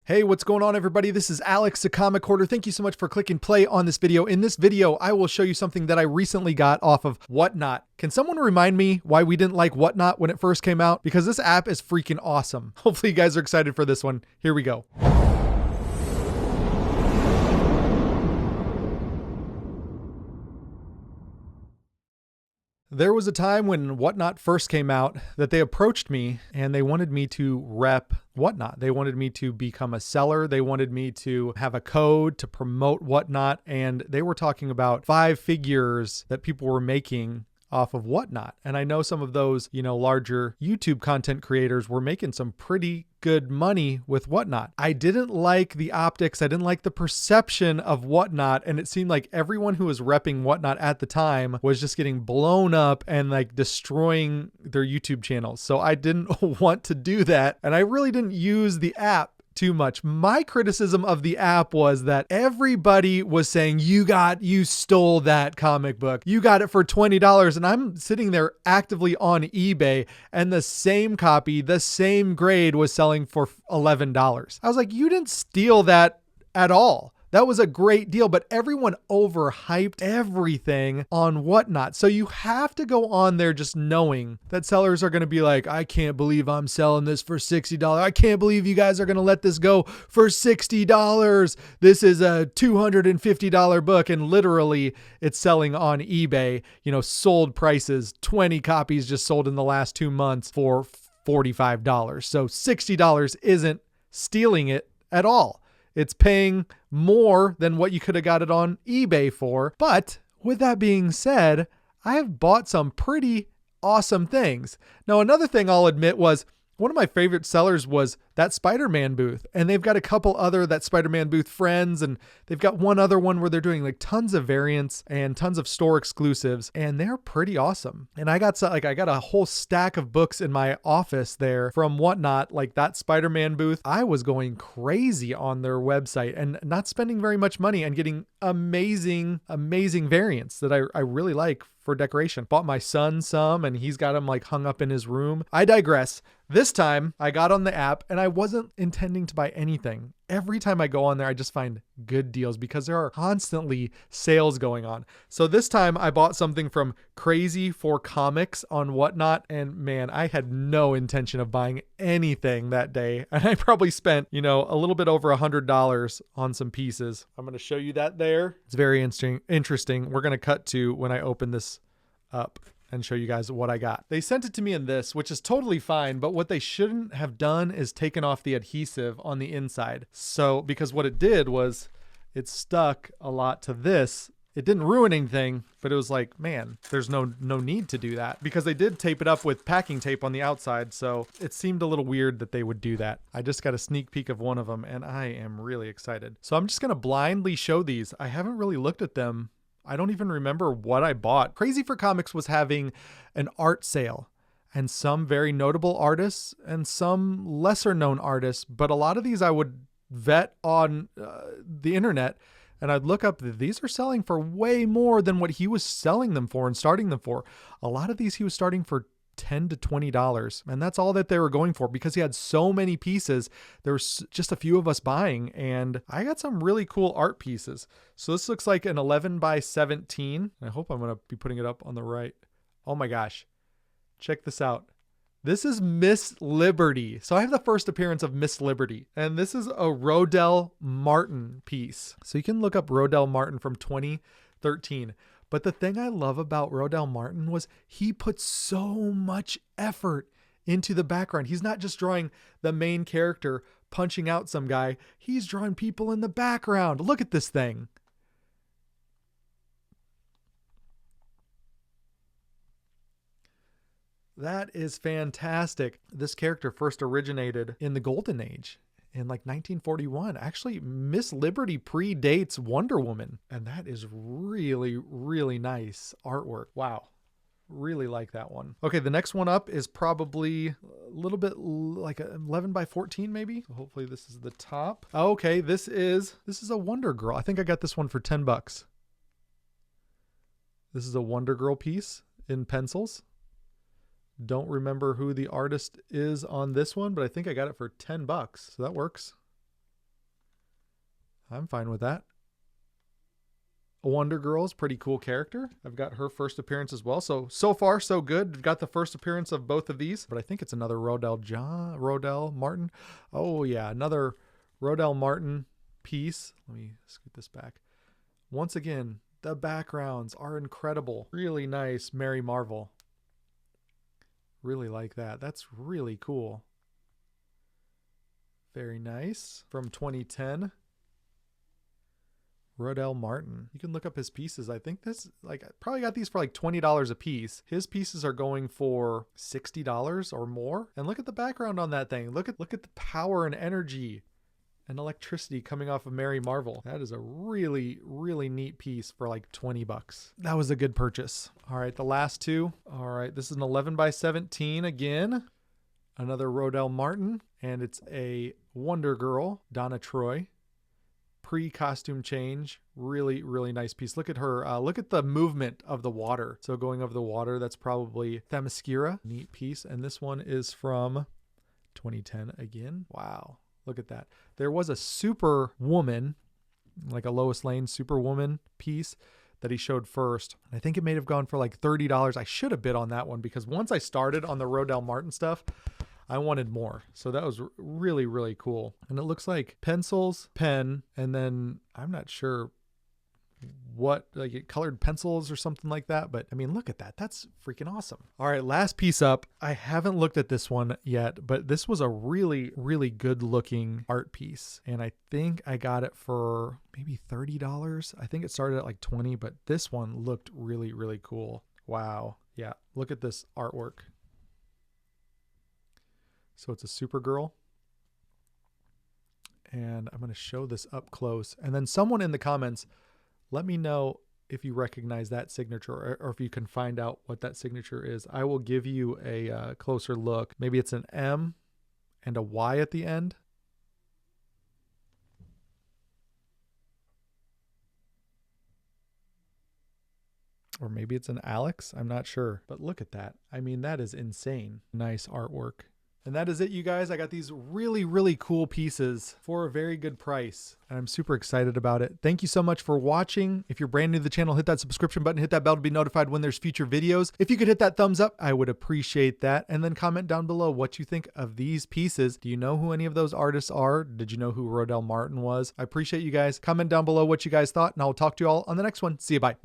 Hey, what's going on, everybody? This is Alex, the Comic Hoarder. Thank you so much for clicking play on this video. In this video, I will show you something that I recently got off of Whatnot. Can someone remind me why we didn't like Whatnot when it first came out? Because this app is freaking awesome. Hopefully you guys are excited for this one. Here we go. There was a time when Whatnot first came out that they approached me and they wanted me to rep Whatnot. They wanted me to become a seller. They wanted me to have a code to promote Whatnot. And they were talking about 5 figures that people were making off of Whatnot. And I know some of those, larger YouTube content creators were making some pretty good money with Whatnot. I didn't like the optics. I didn't like the perception of Whatnot. And it seemed like everyone who was repping Whatnot at the time was just getting blown up and like destroying their YouTube channels. So I didn't want to do that. And I really didn't use the app too much. My criticism of the app was that everybody was saying, you stole that comic book. You got it for $20. And I'm sitting there actively on eBay and the same copy, the same grade was selling for $11. I was like, you didn't steal that at all. That was a great deal, but everyone overhyped everything on Whatnot. So you have to go on there just knowing that sellers are going to be like, I can't believe I'm selling this for $60. I can't believe you guys are going to let this go for $60. This is a $250 book. And literally it's selling on eBay, sold prices, 20 copies just sold in the last 2 months for $45. So $60 isn't stealing it at all. It's paying more than what you could have got it on eBay for. But with that being said, I have bought some pretty awesome things. Now, another thing I'll admit was one of my favorite sellers was that Spider-Man booth. And they've got a couple other that Spider-Man booth friends. And they've got one other one where they're doing like tons of variants and tons of store exclusives. And they're pretty awesome. And I got a whole stack of books in my office there from Whatnot, like that Spider-Man booth. I was going crazy on their website and not spending very much money and getting amazing variants that I really like for decoration. Bought my son some and he's got them like hung up in his room. I digress. This time I got on the app and I wasn't intending to buy anything. Every time I go on there, I just find good deals because there are constantly sales going on. So this time I bought something from Crazy for Comics on Whatnot. And man, I had no intention of buying anything that day. And I probably spent, a little bit over $100 on some pieces. I'm going to show you that there. It's very interesting. We're going to cut to when I open this up and show you guys what I got. They sent it to me in this, which is totally fine, but what they shouldn't have done is taken off the adhesive on the inside. So, because what it did was it stuck a lot to this. It didn't ruin anything, but it was like, man, there's no need to do that because they did tape it up with packing tape on the outside. So it seemed a little weird that they would do that. I just got a sneak peek of one of them and I am really excited. So I'm just going to blindly show these. I haven't really looked at them. I don't even remember what I bought. Crazy for Comics was having an art sale and some very notable artists and some lesser known artists. But a lot of these I would vet on the internet and I'd look up that these are selling for way more than what he was selling them for and starting them for. A lot of these he was starting for $10 to $20. And that's all that they were going for because he had so many pieces. There was just a few of us buying and I got some really cool art pieces. So this looks like an 11 by 17. I hope I'm going to be putting it up on the right. Oh my gosh. Check this out. This is Miss Liberty. So I have the first appearance of Miss Liberty and this is a Rodell Martin piece. So you can look up Rodell Martin from 2013. But the thing I love about Rodell Martin was he put so much effort into the background. He's not just drawing the main character punching out some guy. He's drawing people in the background. Look at this thing. That is fantastic. This character first originated in the Golden Age. In like 1941. Actually, Miss Liberty predates Wonder Woman. And that is really, really nice artwork. Wow. Really like that one. Okay, the next one up is probably a little bit like a 11 by 14 maybe. So hopefully this is the top. Okay, this is a Wonder Girl. I think I got this one for $10. This is a Wonder Girl piece in pencils. Don't remember who the artist is on this one, but I think I got it for $10. So that works. I'm fine with that. Wonder Girl's pretty cool character. I've got her first appearance as well. So far, so good. We've got the first appearance of both of these, but I think it's another Rodell Martin. Oh yeah, another Rodell Martin piece. Let me scoot this back. Once again, the backgrounds are incredible. Really nice Mary Marvel. Really like that. That's really cool. Very nice. From 2010. Rodell Martin. You can look up his pieces. I think this, like, I probably got these for like $20 a piece. His pieces are going for $60 or more. And look at the background on that thing. Look at the power and energy and electricity coming off of Mary Marvel. That is a really, really neat piece for like 20 bucks. That was a good purchase. All right, the last two. All right, this is an 11 by 17 again. Another Rodell Martin, and it's a Wonder Girl, Donna Troy. Pre-costume change. Really, really nice piece. Look at her. Look at the movement of the water. So going over the water, that's probably Themyscira. Neat piece. And this one is from 2010 again. Wow. Look at that. There was a Superwoman, like a Lois Lane Superwoman piece that he showed first. I think it may have gone for like $30. I should have bid on that one because once I started on the Rodell Martin stuff, I wanted more. So that was really, really cool. And it looks like pencils, pen, and then I'm not sure what, like it colored pencils or something like that. But I mean, look at that. That's freaking awesome. All right, last piece up. I haven't looked at this one yet, but this was a really, really good looking art piece. And I think I got it for maybe $30. I think it started at like 20, but this one looked really, really cool. Wow. Yeah. Look at this artwork. So it's a Supergirl. And I'm going to show this up close. And then someone in the comments, let me know if you recognize that signature or if you can find out what that signature is. I will give you a closer look. Maybe it's an M and a Y at the end. Or maybe it's an Alex. I'm not sure. But look at that. I mean, that is insane. Nice artwork. And that is it, you guys. I got these really, really cool pieces for a very good price. And I'm super excited about it. Thank you so much for watching. If you're brand new to the channel, hit that subscription button, hit that bell to be notified when there's future videos. If you could hit that thumbs up, I would appreciate that. And then comment down below what you think of these pieces. Do you know who any of those artists are? Did you know who Rodell Martin was? I appreciate you guys. Comment down below what you guys thought, and I'll talk to you all on the next one. See you, bye.